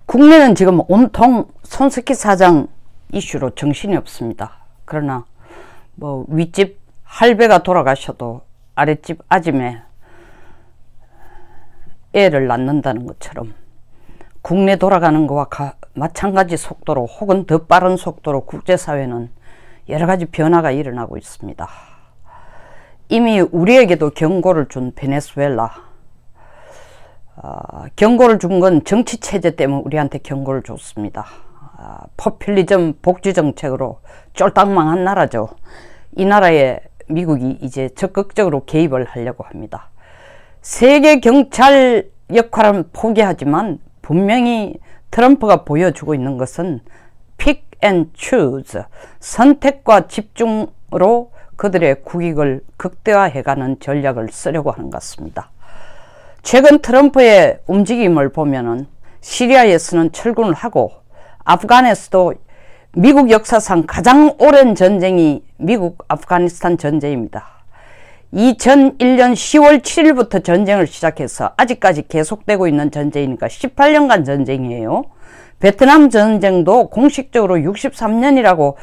국내는 지금 온통 손석희 사장 이슈로 정신이 없습니다. 그러나 뭐 윗집 할배가 돌아가셔도 아랫집 아짐에 애를 낳는다는 것처럼 국내 돌아가는 것과 마찬가지 속도로 혹은 더 빠른 속도로 국제사회는 여러가지 변화가 일어나고 있습니다. 이미 우리에게도 경고를 준 베네수엘라, 경고를 준 건 정치체제 때문에 우리한테 경고를 줬습니다. 포퓰리즘 복지정책으로 쫄딱 망한 나라죠. 이 나라에 미국이 이제 적극적으로 개입을 하려고 합니다. 세계 경찰 역할은 포기하지만 분명히 트럼프가 보여주고 있는 것은 pick and choose, 선택과 집중으로 그들의 국익을 극대화해가는 전략을 쓰려고 하는 것 같습니다. 최근 트럼프의 움직임을 보면은 시리아에서는 철군을 하고 아프간에서도 미국 역사상 가장 오랜 전쟁이 미국 아프가니스탄 전쟁입니다. 2001년 10월 7일부터 전쟁을 시작해서 아직까지 계속되고 있는 전쟁이니까 18년간 전쟁이에요. 베트남 전쟁도 공식적으로 63년이라고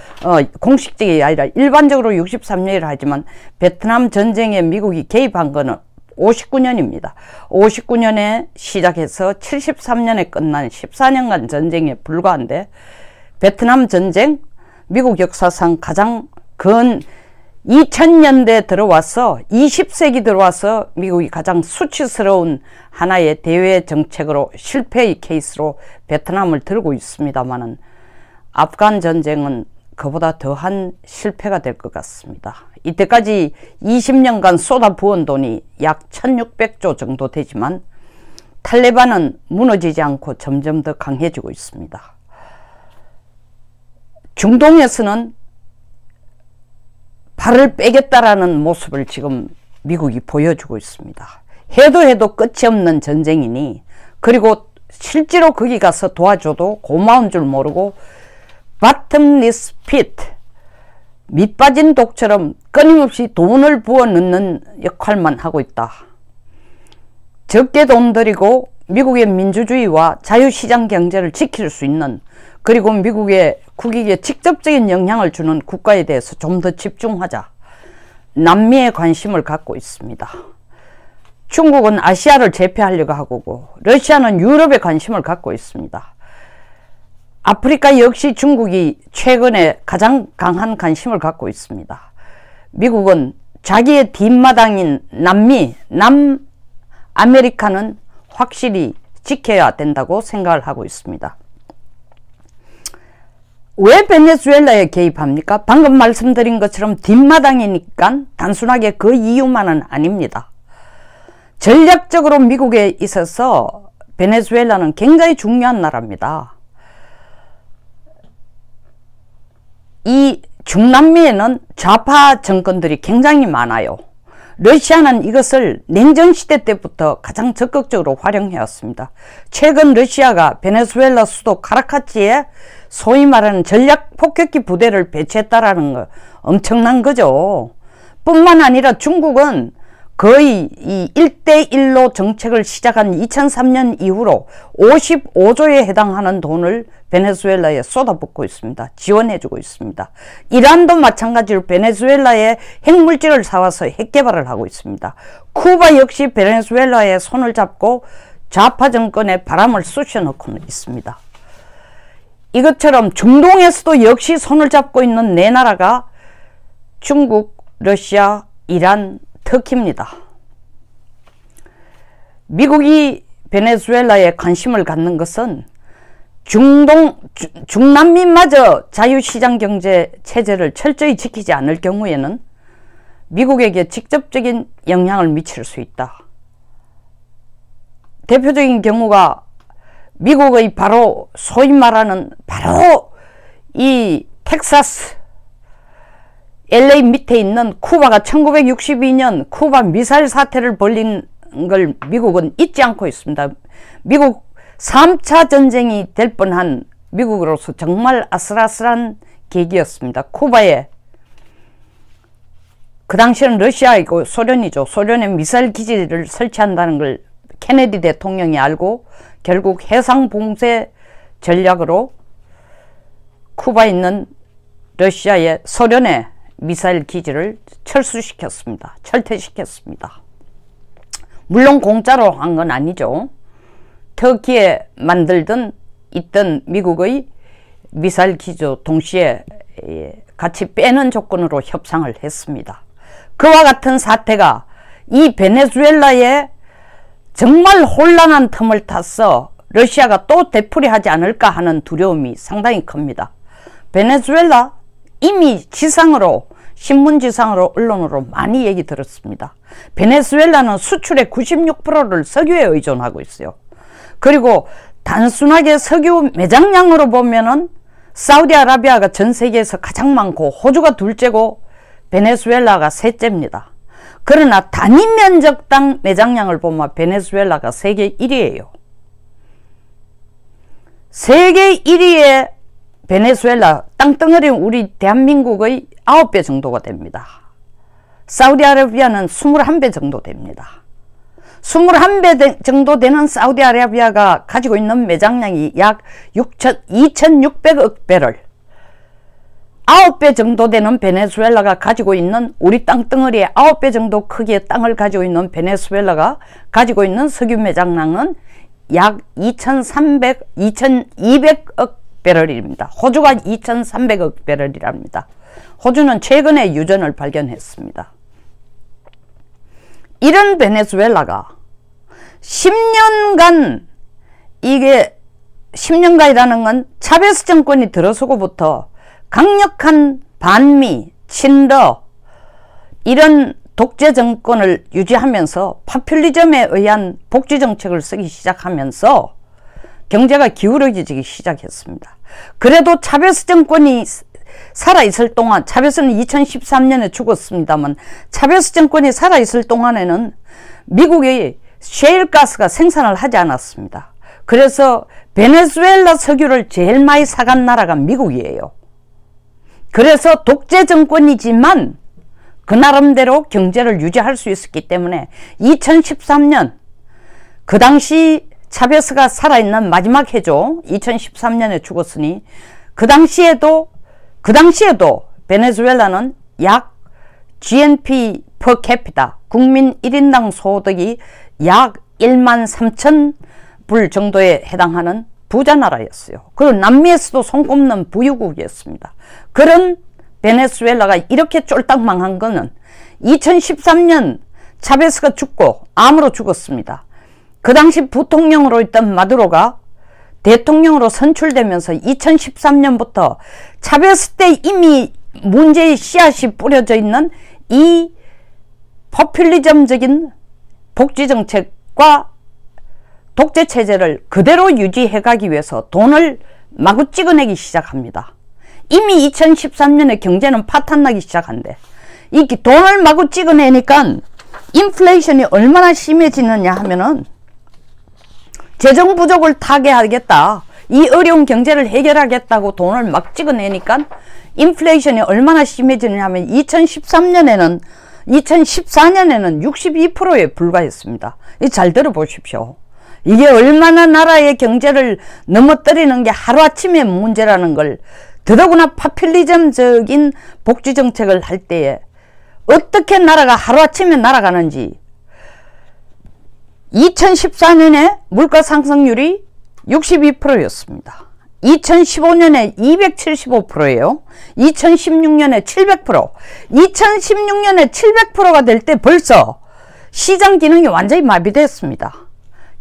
공식적이 아니라 일반적으로 63년이라 하지만 베트남 전쟁에 미국이 개입한 거는 59년입니다. 59년에 시작해서 73년에 끝난 14년간 전쟁에 불과한데, 베트남 전쟁 미국 역사상 가장 근 2000년대 들어와서 20세기 들어와서 미국이 가장 수치스러운 하나의 대외 정책으로 실패의 케이스로 베트남을 들고 있습니다만은 아프간 전쟁은 그보다 더한 실패가 될 것 같습니다. 이때까지 20년간 쏟아부은 돈이 약 1600조 정도 되지만 탈레반은 무너지지 않고 점점 더 강해지고 있습니다. 중동에서는 발을 빼겠다라는 모습을 지금 미국이 보여주고 있습니다. 해도 끝이 없는 전쟁이니, 그리고 실제로 거기 가서 도와줘도 고마운 줄 모르고 bottomless pit, 밑빠진 독처럼 끊임없이 돈을 부어 넣는 역할만 하고 있다. 적게 돈 들이고 미국의 민주주의와 자유시장 경제를 지킬 수 있는, 그리고 미국의 국익에 직접적인 영향을 주는 국가에 대해서 좀 더 집중하자. 남미에 관심을 갖고 있습니다. 중국은 아시아를 제패하려고 하고, 러시아는 유럽에 관심을 갖고 있습니다. 아프리카 역시 중국이 최근에 가장 강한 관심을 갖고 있습니다. 미국은 자기의 뒷마당인 남미, 남아메리카는 확실히 지켜야 된다고 생각을 하고 있습니다. 왜 베네수엘라에 개입합니까? 방금 말씀드린 것처럼 뒷마당이니까 단순하게 그 이유만은 아닙니다. 전략적으로 미국에 있어서 베네수엘라는 굉장히 중요한 나라입니다. 이 중남미에는 좌파 정권들이 굉장히 많아요. 러시아는 이것을 냉전시대 때부터 가장 적극적으로 활용해 왔습니다. 최근 러시아가 베네수엘라 수도 카라카치에 소위 말하는 전략 폭격기 부대를 배치했다라는 거 엄청난 거죠. 뿐만 아니라 중국은 거의 이 1대1로 정책을 시작한 2003년 이후로 55조에 해당하는 돈을 베네수엘라에 쏟아붓고 있습니다. 지원해주고 있습니다. 이란도 마찬가지로 베네수엘라에 핵물질을 사와서 핵개발을 하고 있습니다. 쿠바 역시 베네수엘라에 손을 잡고 좌파 정권의 바람을 쑤셔넣고 있습니다. 이것처럼 중동에서도 역시 손을 잡고 있는 네 나라가 중국, 러시아, 이란, 터키입니다. 미국이 베네수엘라에 관심을 갖는 것은 중남미마저 자유시장 경제 체제를 철저히 지키지 않을 경우에는 미국에게 직접적인 영향을 미칠 수 있다. 대표적인 경우가 미국의 바로 소위 말하는 바로 이 텍사스 LA 밑에 있는 쿠바가 1962년 쿠바 미사일 사태를 벌린 걸 미국은 잊지 않고 있습니다. 미국 3차 전쟁이 될 뻔한 미국으로서 정말 아슬아슬한 계기였습니다. 쿠바에 그 당시에는 러시아이고 소련이죠. 소련의 미사일 기지를 설치한다는 걸 케네디 대통령이 알고 결국 해상 봉쇄 전략으로 쿠바에 있는 러시아의 소련의 미사일 기지를 철수시켰습니다. 철퇴시켰습니다. 물론 공짜로 한 건 아니죠. 터키에 만들던 있던 미국의 미사일 기지도 동시에 같이 빼는 조건으로 협상을 했습니다. 그와 같은 사태가 이 베네수엘라에 정말 혼란한 틈을 타서 러시아가 또 되풀이하지 않을까 하는 두려움이 상당히 큽니다. 베네수엘라 이미 지상으로 신문지상으로 언론으로 많이 얘기 들었습니다. 베네수엘라는 수출의 96%를 석유에 의존하고 있어요. 그리고 단순하게 석유 매장량으로 보면은 사우디아라비아가 전 세계에서 가장 많고 호주가 둘째고 베네수엘라가 셋째입니다. 그러나 단위 면적당 매장량을 보면 베네수엘라가 세계 1위예요. 세계 1위의 베네수엘라 땅덩어리는 우리 대한민국의 9배 정도가 됩니다. 사우디아라비아는 21배 정도 됩니다. 21배 정도 되는 사우디아라비아가 가지고 있는 매장량이 약 2,600억 배럴, 9배 정도 되는 베네수엘라가 가지고 있는 우리 땅덩어리의 9배 정도 크기의 땅을 가지고 있는 베네수엘라가 가지고 있는 석유 매장량은 약 2,200억 배럴입니다. 호주가 2,300억 배럴이랍니다. 호주는 최근에 유전을 발견했습니다. 이런 베네수엘라가 10년간, 이게 10년간이라는 건 차베스 정권이 들어서고부터 강력한 반미, 친러 이런 독재 정권을 유지하면서 파퓰리즘에 의한 복지 정책을 쓰기 시작하면서 경제가 기울어지기 시작했습니다. 그래도 차베스 정권이 살아있을 동안, 차베스는 2013년에 죽었습니다만 차베스 정권이 살아있을 동안에는 미국이 셰일가스가 생산을 하지 않았습니다. 그래서 베네수엘라 석유를 제일 많이 사간 나라가 미국이에요. 그래서 독재 정권이지만 그 나름대로 경제를 유지할 수 있었기 때문에 2013년 그 당시 차베스가 살아있는 마지막 해죠. 2013년에 죽었으니 그 당시에도 베네수엘라는 약 GNP per capita 국민 1인당 소득이 약 13,000불 정도에 해당하는 부자 나라였어요. 그리고 남미에서도 손꼽는 부유국이었습니다. 그런 베네수엘라가 이렇게 쫄딱 망한 거는 2013년 차베스가 죽고 암으로 죽었습니다. 그 당시 부통령으로 있던 마두로가 대통령으로 선출되면서 2013년부터 차베스 때 이미 문제의 씨앗이 뿌려져 있는 이 포퓰리즘적인 복지정책과 독재체제를 그대로 유지해가기 위해서 돈을 마구 찍어내기 시작합니다. 이미 2013년에 경제는 파탄나기 시작한데 이 돈을 마구 찍어내니까 인플레이션이 얼마나 심해지느냐 하면은 재정 부족을 타개하겠다, 이 어려운 경제를 해결하겠다고 돈을 막 찍어내니까 인플레이션이 얼마나 심해지느냐 하면 2014년에는 62%에 불과했습니다. 잘 들어보십시오. 이게 얼마나 나라의 경제를 넘어뜨리는 게 하루아침의 문제라는 걸, 더더구나 파퓰리즘적인 복지정책을 할 때에 어떻게 나라가 하루아침에 날아가는지. 2014년에 물가 상승률이 62%였습니다. 2015년에 275%예요. 2016년에 700%. 2016년에 700%가 될 때 벌써 시장 기능이 완전히 마비됐습니다.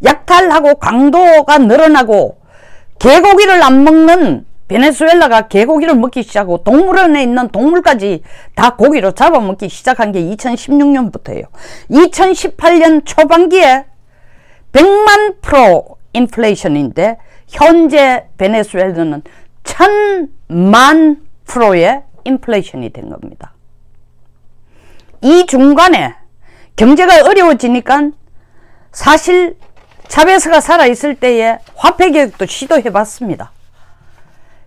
약탈하고 강도가 늘어나고 개고기를 안 먹는 베네수엘라가 개고기를 먹기 시작하고 동물원에 있는 동물까지 다 고기로 잡아먹기 시작한 게 2016년부터예요. 2018년 초반기에 100만 프로 인플레이션인데 현재 베네수엘라는 1000만 프로의 인플레이션이 된 겁니다. 이 중간에 경제가 어려워지니까 사실 차베스가 살아있을 때에 화폐개혁도 시도해봤습니다.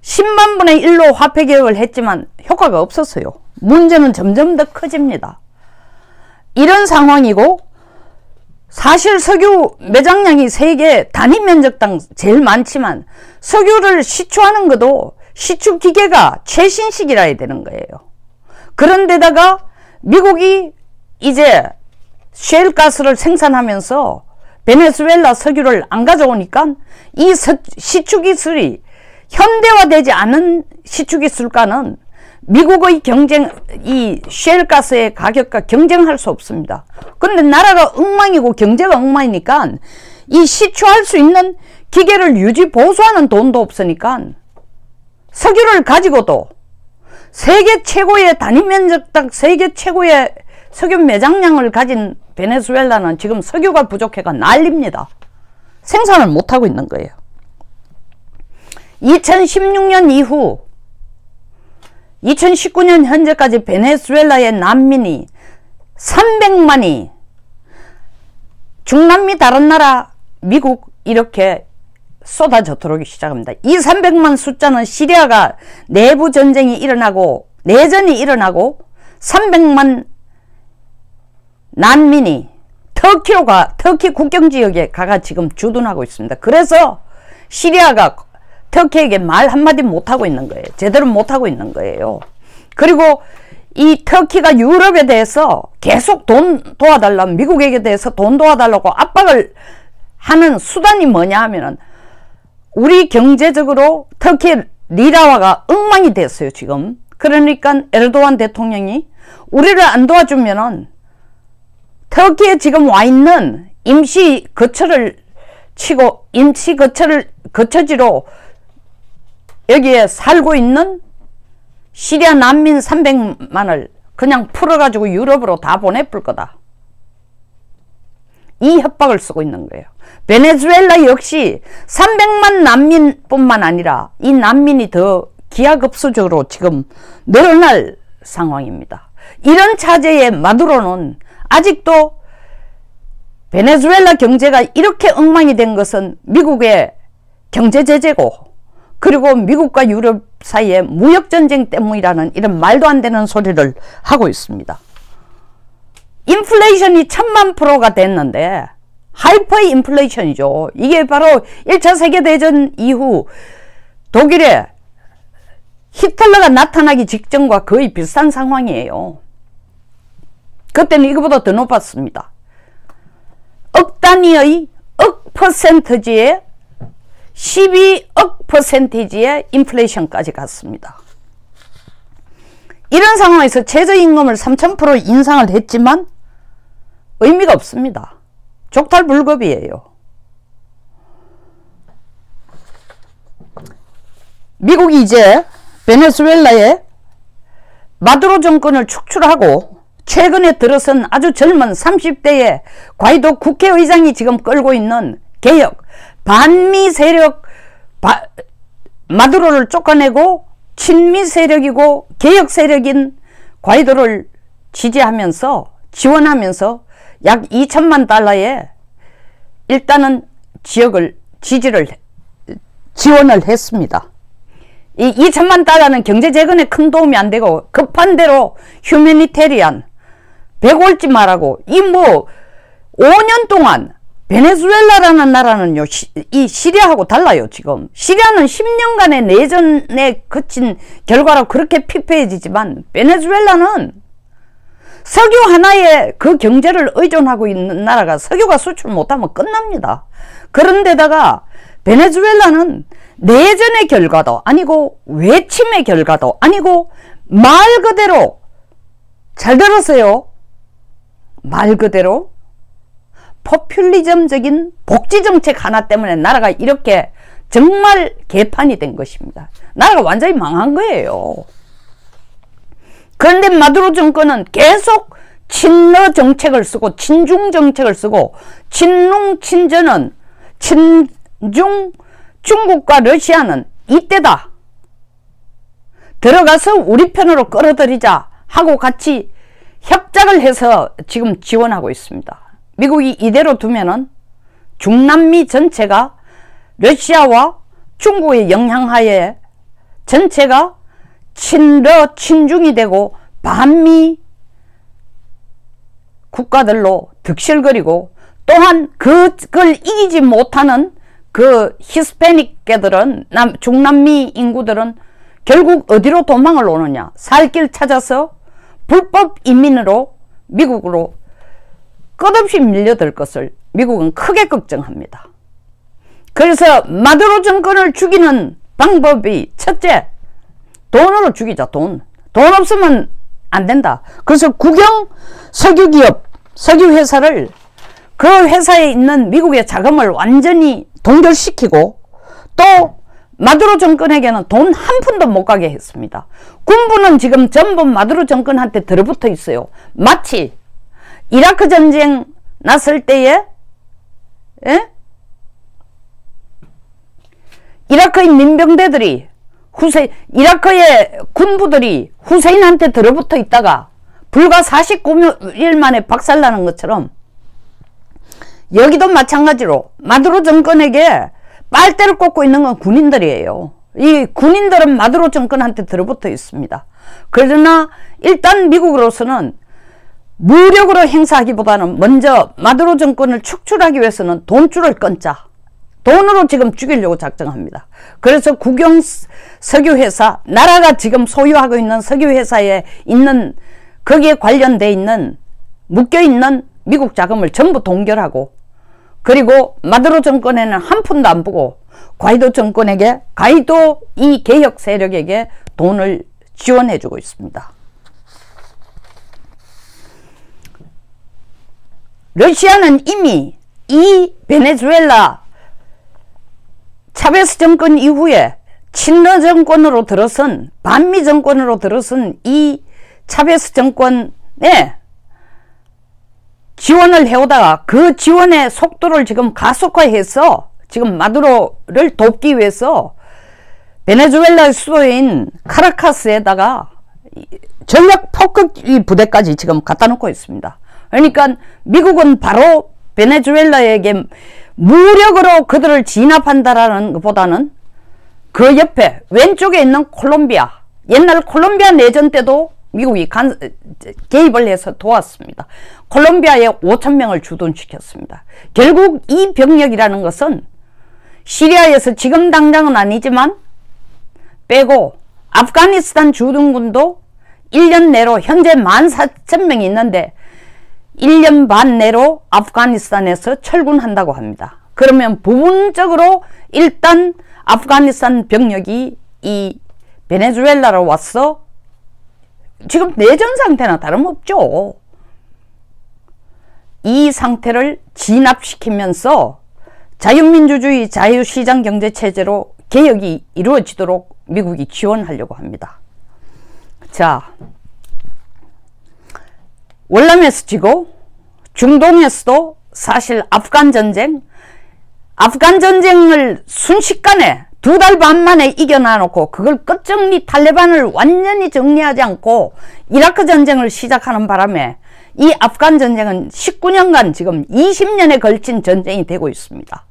10만 분의 1로 화폐개혁을 했지만 효과가 없었어요. 문제는 점점 더 커집니다. 이런 상황이고 사실 석유 매장량이 세계 단위 면적당 제일 많지만 석유를 시추하는 것도 시추 기계가 최신식이라 해야 되는 거예요. 그런데다가 미국이 이제 셰일가스를 생산하면서 베네수엘라 석유를 안 가져오니까 이 시추 기술이 현대화되지 않은 시추 기술과는 미국의 이 셰일가스의 가격과 경쟁할 수 없습니다. 그런데 나라가 엉망이고 경제가 엉망이니까 이 시추할 수 있는 기계를 유지 보수하는 돈도 없으니까 석유를 가지고도 세계 최고의 단위 면적당 세계 최고의 석유 매장량을 가진 베네수엘라는 지금 석유가 부족해가 난립니다. 생산을 못하고 있는 거예요. 2016년 이후 2019년 현재까지 베네수엘라의 난민이 300만이 중남미 다른 나라 미국 이렇게 쏟아져 들어오기 시작합니다. 이 300만 숫자는 시리아가 내부 전쟁이 일어나고 내전이 일어나고 300만 난민이 터키 국경지역에 가가 지금 주둔하고 있습니다. 그래서 시리아가 터키에게 말 한마디 못하고 있는 거예요. 제대로 못하고 있는 거예요. 그리고 이 터키가 유럽에 대해서 계속 돈 도와달라고 미국에게 대해서 돈 도와달라고 압박을 하는 수단이 뭐냐 하면은 우리 경제적으로 터키 리라화가 엉망이 됐어요 지금. 그러니까 에르도안 대통령이 우리를 안 도와주면은 터키에 지금 와 있는 임시 거처를 치고 임시 거처지로 여기에 살고 있는 시리아 난민 300만을 그냥 풀어가지고 유럽으로 다 보내볼 거다. 이 협박을 쓰고 있는 거예요. 베네수엘라 역시 300만 난민뿐만 아니라 이 난민이 더 기하급수적으로 지금 늘어날 상황입니다. 이런 차제에 마두로는 아직도 베네수엘라 경제가 이렇게 엉망이 된 것은 미국의 경제 제재고 그리고 미국과 유럽 사이의 무역전쟁 때문이라는 이런 말도 안 되는 소리를 하고 있습니다. 인플레이션이 1000만%가 됐는데 하이퍼 인플레이션이죠. 이게 바로 1차 세계대전 이후 독일에 히틀러가 나타나기 직전과 거의 비슷한 상황이에요. 그때는 이거보다 더 높았습니다. 억 단위의 억 퍼센트지의 12억 퍼센티지의 인플레이션까지 갔습니다. 이런 상황에서 최저임금을 3000% 인상을 했지만 의미가 없습니다. 족탈불급이에요. 미국이 이제 베네수엘라에 마두로 정권을 축출하고 최근에 들어선 아주 젊은 30대의 과이도 국회의장이 지금 끌고 있는 개혁, 반미 세력, 마두로를 쫓아내고 친미 세력이고 개혁 세력인 과이도를 지지하면서 지원하면서 약 2천만 달러의 일단은 지원을 했습니다. 이 2천만 달러는 경제 재건에 큰 도움이 안 되고 급한 대로 휴메니테리안 100올지 말라고 이 5년 동안 베네수엘라라는 나라는요 이 시리아하고 달라요. 지금 시리아는 10년간의 내전에 그친 결과로 그렇게 피폐해지지만 베네수엘라는 석유 하나에 그 경제를 의존하고 있는 나라가 석유가 수출 못하면 끝납니다. 그런데다가 베네수엘라는 내전의 결과도 아니고 외침의 결과도 아니고 말 그대로 잘 들었어요. 말 그대로 포퓰리즘적인 복지정책 하나 때문에 나라가 이렇게 정말 개판이 된 것입니다. 나라가 완전히 망한 거예요. 그런데 마두로 정권은 계속 친러 정책을 쓰고 친중 정책을 쓰고 친농 친전은 친중 중국과 러시아는 이때다. 들어가서 우리 편으로 끌어들이자 하고 같이 협작을 해서 지금 지원하고 있습니다. 미국이 이대로 두면은 중남미 전체가 러시아와 중국의 영향하에 전체가 친러 친중이 되고 반미 국가들로 득실거리고 또한 그걸 이기지 못하는 그 히스패닉계들은, 중남미 인구들은 결국 어디로 도망을 오느냐? 살 길 찾아서 불법 이민으로 미국으로 끝없이 밀려들 것을 미국은 크게 걱정합니다. 그래서 마두로 정권을 죽이는 방법이 첫째, 돈으로 죽이자. 돈 없으면 안 된다. 그래서 국영 석유기업, 석유회사를, 그 회사에 있는 미국의 자금을 완전히 동결시키고, 또 마두로 정권에게는 돈 한 푼도 못 가게 했습니다. 군부는 지금 전부 마두로 정권한테 들어붙어 있어요. 마치 이라크 전쟁 났을 때에 이라크의 민병대들이 이라크의 군부들이 후세인한테 들어붙어 있다가 불과 49일 만에 박살나는 것처럼, 여기도 마찬가지로 마두로 정권에게 빨대를 꽂고 있는 건 군인들이에요. 이 군인들은 마두로 정권한테 들어붙어 있습니다. 그러나 일단 미국으로서는 무력으로 행사하기보다는 먼저 마두로 정권을 축출하기 위해서는 돈줄을 끊자. 돈으로 지금 죽이려고 작정합니다. 그래서 국영 석유회사, 나라가 지금 소유하고 있는 석유회사에 있는, 거기에 관련돼 있는, 묶여있는 미국 자금을 전부 동결하고, 그리고 마두로 정권에는 한 푼도 안 부고 과이도 정권에게, 과이도 이 개혁 세력에게 돈을 지원해주고 있습니다. 러시아는 이미 이 베네수엘라 차베스 정권 이후에 친러 정권으로 들어선, 반미 정권으로 들어선 이 차베스 정권에 지원을 해오다가 그 지원의 속도를 지금 가속화해서 지금 마두로를 돕기 위해서 베네수엘라 수도인 카라카스에다가 전략 폭격 부대까지 지금 갖다 놓고 있습니다. 그러니까 미국은 바로 베네수엘라에게 무력으로 그들을 진압한다라는 것보다는 그 옆에 왼쪽에 있는 콜롬비아, 옛날 콜롬비아 내전 때도 미국이 개입을 해서 도왔습니다. 콜롬비아에 5,000명을 주둔시켰습니다. 결국 이 병력이라는 것은 시리아에서 지금 당장은 아니지만 빼고 아프가니스탄 주둔군도 1년 내로 현재 14,000명이 있는데 1년 반 내로 아프가니스탄에서 철군한다고 합니다. 그러면 부분적으로 일단 아프가니스탄 병력이 이 베네수엘라로 와서 지금 내전 상태나 다름없죠. 이 상태를 진압시키면서 자유민주주의 자유시장경제체제로 개혁이 이루어지도록 미국이 지원하려고 합니다. 자, 월남에서 지고 중동에서도 사실 아프간 전쟁을 순식간에 2달 반 만에 이겨놔놓고 그걸 끝정리 탈레반을 완전히 정리하지 않고 이라크 전쟁을 시작하는 바람에 이 아프간 전쟁은 19년간 지금 20년에 걸친 전쟁이 되고 있습니다.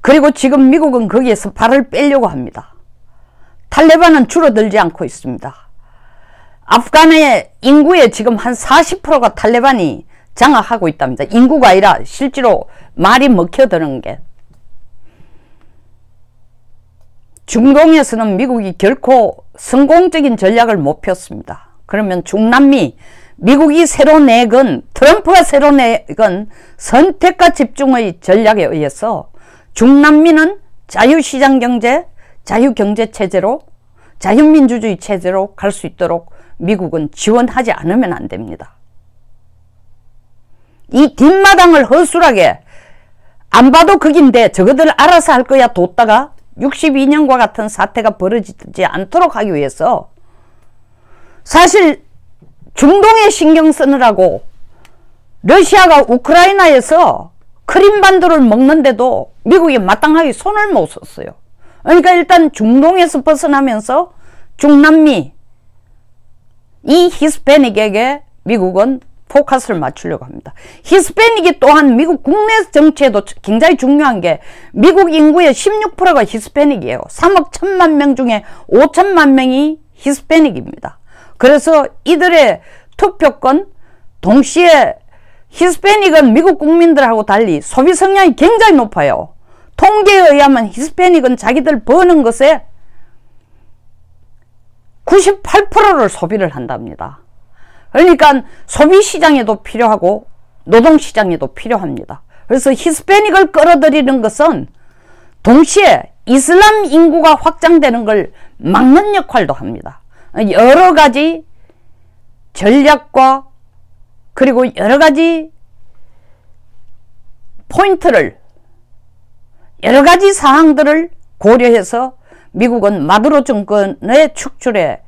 그리고 지금 미국은 거기에서 발을 빼려고 합니다. 탈레반은 줄어들지 않고 있습니다. 아프간의 인구의 지금 한 40%가 탈레반이 장악하고 있답니다. 인구가 아니라 실제로 말이 먹혀드는 게. 중동에서는 미국이 결코 성공적인 전략을 못 폈습니다. 그러면 중남미, 미국이 새로 내건, 트럼프가 새로 내건 선택과 집중의 전략에 의해서 중남미는 자유시장경제, 자유경제체제로, 자유민주주의 체제로 갈 수 있도록 미국은 지원하지 않으면 안 됩니다. 이 뒷마당을 허술하게 안 봐도 극인데 저거들 알아서 할 거야 뒀다가 62년과 같은 사태가 벌어지지 않도록 하기 위해서 사실 중동에 신경 쓰느라고 러시아가 우크라이나에서 크림반도를 먹는데도 미국이 마땅하게 손을 못 썼어요. 그러니까 일단 중동에서 벗어나면서 중남미 이 히스패닉에게 미국은 포커스를 맞추려고 합니다. 히스패닉이 또한 미국 국내 정치에도 굉장히 중요한 게 미국 인구의 16%가 히스패닉이에요. 3억 1천만 명 중에 5천만 명이 히스패닉입니다. 그래서 이들의 투표권, 동시에 히스패닉은 미국 국민들하고 달리 소비 성향이 굉장히 높아요. 통계에 의하면 히스패닉은 자기들 버는 것에 98%를 소비를 한답니다. 그러니까 소비시장에도 필요하고 노동시장에도 필요합니다. 그래서 히스패닉을 끌어들이는 것은 동시에 이슬람 인구가 확장되는 걸 막는 역할도 합니다. 여러 가지 전략과 그리고 여러 가지 포인트를, 여러 가지 사항들을 고려해서 미국은 마두로 정권의 축출에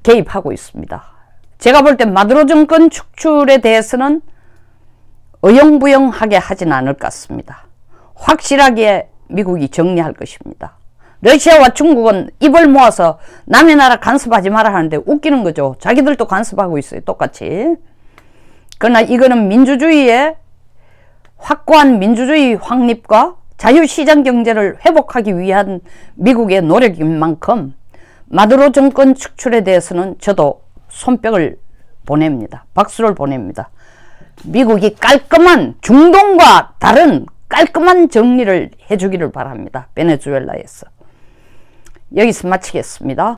개입하고 있습니다. 제가 볼 때 마두로 정권 축출에 대해서는 어영부영하게 하진 않을 것 같습니다. 확실하게 미국이 정리할 것입니다. 러시아와 중국은 입을 모아서 남의 나라 간섭하지 마라 하는데 웃기는 거죠. 자기들도 간섭하고 있어요. 똑같이. 그러나 이거는 민주주의의 확고한 민주주의 확립과 자유시장 경제를 회복하기 위한 미국의 노력인 만큼 마두로 정권 축출에 대해서는 저도 손뼉을 보냅니다. 박수를 보냅니다. 미국이 깔끔한, 중동과 다른 깔끔한 정리를 해주기를 바랍니다. 베네수엘라에서. 여기서 마치겠습니다.